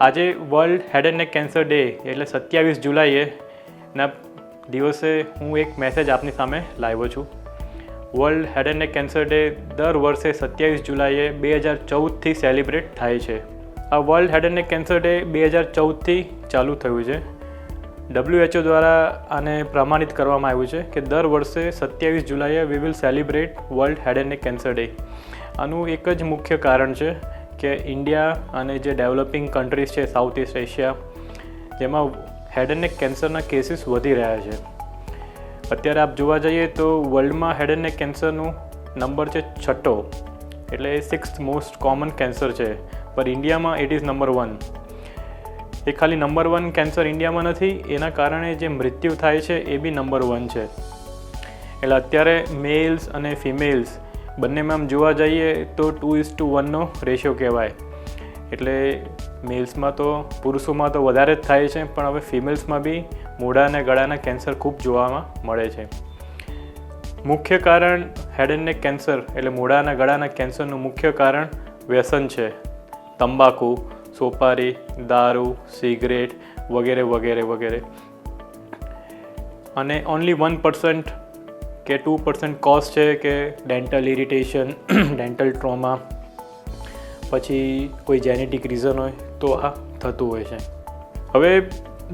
આજે world head and neck cancer day એટલે 27 જુલાઈએ ના દિવસે હું એક મેસેજ આપની સામે લાવ્યો છું. World head and neck cancer day દર વર્ષે 27 જુલાઈએ 2014થી સેલિબ્રેટ થાય છે. આ world head and neck cancer day 2014થી ચાલુ થયું છે. WHO દ્વારા આને પ્રમાણિત કરવામાં આવ્યું છે કે દર વર્ષે 27 જુલાઈએ we will celebrate world head and neck cancer day. આનું એક જ મુખ્ય કારણ છે કે ઇન્ડિયા અને જે ડેવલપિંગ કન્ટ્રીઝ છે સાઉથ ઇસ્ટ એશિયા, જેમાં હેડ એન્ડ નેક કેન્સરના કેસીસ વધી રહ્યા છે. અત્યારે આપ જોવા જઈએ તો વર્લ્ડમાં હેડ એન્ડ નેક કેન્સરનું નંબર છે 6, એટલે 6th મોસ્ટ કોમન કેન્સર છે, પર ઇન્ડિયામાં ઇટ ઇઝ નંબર 1. એ ખાલી નંબર 1 કેન્સર ઇન્ડિયામાં નથી, એના કારણે જે મૃત્યુ થાય છે એ બી નંબર 1 છે. એટલે અત્યારે મેલ્સ અને ફિમેલ્સ બંનેમાં જોવા જઈએ તો 2:1નો રેશિયો કહેવાય. એટલે મેલ્સમાં તો પુરુષોમાં તો વધારે જ થાય છે, પણ હવે ફિમેલ્સમાં બી મોઢા અને ગળાના કેન્સર ખૂબ જોવામાં મળે છે. મુખ્ય કારણ હેડ એન્ડ નેક કેન્સર એટલે મોઢા અને ગળાના કેન્સરનું મુખ્ય કારણ વ્યસન છે. તંબાકુ, સોપારી, દારૂ, સિગરેટ વગેરે વગેરે વગેરે. અને ઓનલી 1% કે 2% કોઝ છે કે ડેન્ટલ ઇરિટેશન, ડેન્ટલ ટ્રોમા, પછી કોઈ જેનેટિક રીઝન હોય તો આ થતું હોય છે. હવે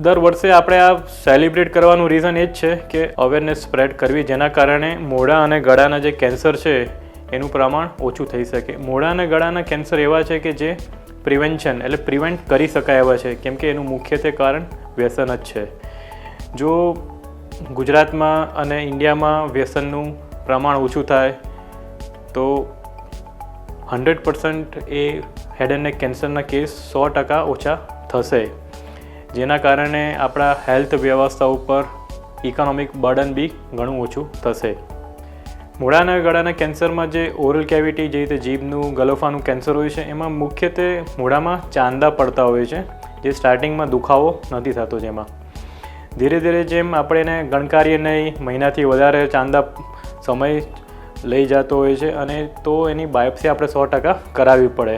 દર વર્ષે આપણે આ સેલિબ્રેટ કરવાનું રીઝન એ જ છે કે અવેરનેસ સ્પ્રેડ કરવી, જેના કારણે મોઢા અને ગળાના જે કેન્સર છે એનું પ્રમાણ ઓછું થઈ શકે. મોઢા અને ગળાના કેન્સર એવા છે કે જે પ્રિવેન્શન એટલે પ્રિવેન્ટ કરી શકાય એવા છે, કેમ કે એનું મુખ્યત્વે કારણ વ્યસન જ છે. જો ગુજરાતમાં અને ઇન્ડિયામાં વ્યસનનું પ્રમાણ ઓછું થાય તો 100% એ હેડ એન્ડ નેક કેન્સરના કેસ 100% ઓછા થશે, જેના કારણે આપણા હેલ્થ વ્યવસ્થા ઉપર ઇકોનોમિક બર્ડન બી ઘણું ઓછું થશે. મોઢાના ગળાના કેન્સરમાં જે ઓરલ કેવિટી, જે રીતે જીભનું ગલોફાનું કેન્સર હોય છે, એમાં મુખ્યત્વે મોઢામાં ચાંદા પડતા હોય છે, જે સ્ટાર્ટિંગમાં દુખાવો નથી થતો. જેમાં ધીરે ધીરે જેમ આપણે એને ગણકારીએ નહીં, મહિનાથી વધારે ચાંદા સમય લઈ જતો હોય છે, અને તો એની બાયોપ્સી આપણે 100% કરાવવી પડે.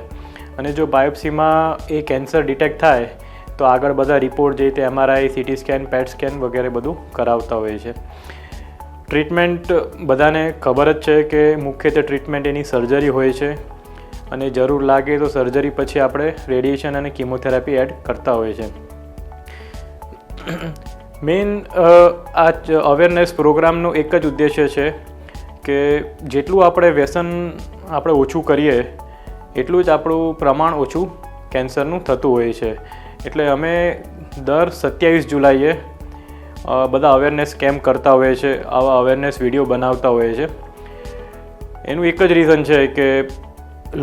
અને જો બાયોપ્સીમાં એ કેન્સર ડિટેક્ટ થાય તો આગળ બધા રિપોર્ટ જે રીતે MRI, CT સ્કેન, પેટ સ્કેન વગેરે બધું કરાવતા હોય છે. ટ્રીટમેન્ટ બધાને ખબર જ છે કે મુખ્યત્વે ટ્રીટમેન્ટ એની સર્જરી હોય છે, અને જરૂર લાગે તો સર્જરી પછી આપણે રેડિયેશન અને કિમોથેરાપી એડ કરતા હોય છે. મેઇન આ અવેરનેસ પ્રોગ્રામનો એક જ ઉદ્દેશ્ય છે કે જેટલું આપણે વ્યસન આપણે ઓછું કરીએ એટલું જ આપણું પ્રમાણ ઓછું કેન્સરનું થતું હોય છે. એટલે અમે દર 27 જુલાઈએ બધા અવેરનેસ કેમ્પ કરતા હોઈએ છીએ, આવા અવેરનેસ વિડીયો બનાવતા હોઈએ છીએ. એનું એક જ રીઝન છે કે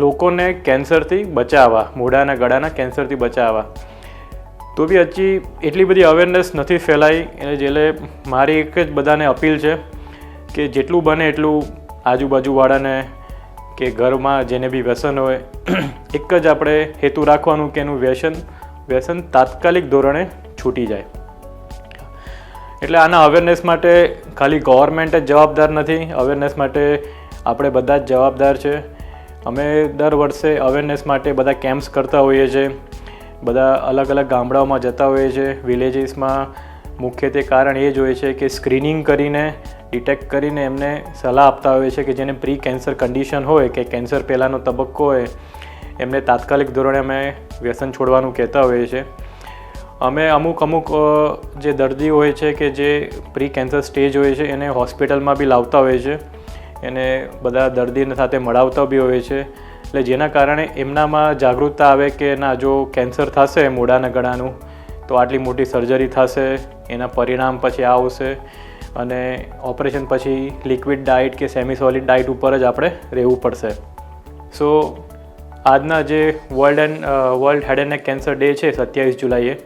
લોકોને કેન્સરથી બચાવવા, મોઢાના ગળાના કેન્સરથી બચાવવા. તો બી હજી એટલી બધી અવેરનેસ નથી ફેલાઈ, એટલે મારી એક જ બધાને અપીલ છે કે જેટલું બને એટલું આજુબાજુવાળાને કે ઘરમાં જેને બી વ્યસન હોય, એક જ આપણે હેતુ રાખવાનું કે એનું વ્યસન તાત્કાલિક ધોરણે છૂટી જાય. એટલે આના અવેરનેસ માટે ખાલી ગવર્મેન્ટ જ જવાબદાર નથી, અવેરનેસ માટે આપણે બધા જ જવાબદાર છે. અમે દર વર્ષે અવેરનેસ માટે બધા કેમ્પ્સ કરતા હોઈએ છીએ, બધા અલગ અલગ ગામડાઓમાં જતા હોઈએ છીએ, વિલેજીસમાં. મુખ્યત્વે કારણ એ જ હોય છે કે સ્ક્રીનિંગ કરીને, ડિટેક્ટ કરીને એમને સલાહ આપતા હોઈએ છીએ કે જેને પ્રી કેન્સર કન્ડિશન હોય કે કેન્સર પહેલાંનો તબક્કો હોય, એમને તાત્કાલિક ધોરણે અમે વ્યસન છોડવાનું કહેતા હોઈએ છીએ. અમે અમુક જે દર્દીઓ હોય છે કે જે પ્રી કેન્સર સ્ટેજ હોય છે એને હોસ્પિટલમાં બી લાવતા હોય છે, એને બધા દર્દીને સાથે મળાવતા બી હોય છે. એટલે જેના કારણે એમનામાં જાગૃતતા આવે કે ના, જો કેન્સર થશે મોઢાના ગળાનું તો આટલી મોટી સર્જરી થશે, એના પરિણામ પછી આવશે, અને ઓપરેશન પછી લિક્વિડ ડાયટ કે સેમી સોલિડ ડાયટ ઉપર જ આપણે રહેવું પડશે. સો આજના જે world head and neck cancer day છે 27 જુલાઈએ,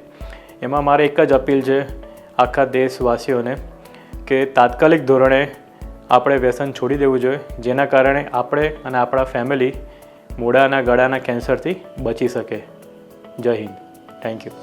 એમાં મારે એક જ અપીલ છે આખા દેશવાસીઓને કે તાત્કાલિક ધોરણે આપણે વ્યસન છોડી દેવું જોઈએ, જેના કારણે આપણે અને આપણા ફેમિલી મોઢાના ગળાના કેન્સરથી બચી શકે. જય હિન્દ. Thank you.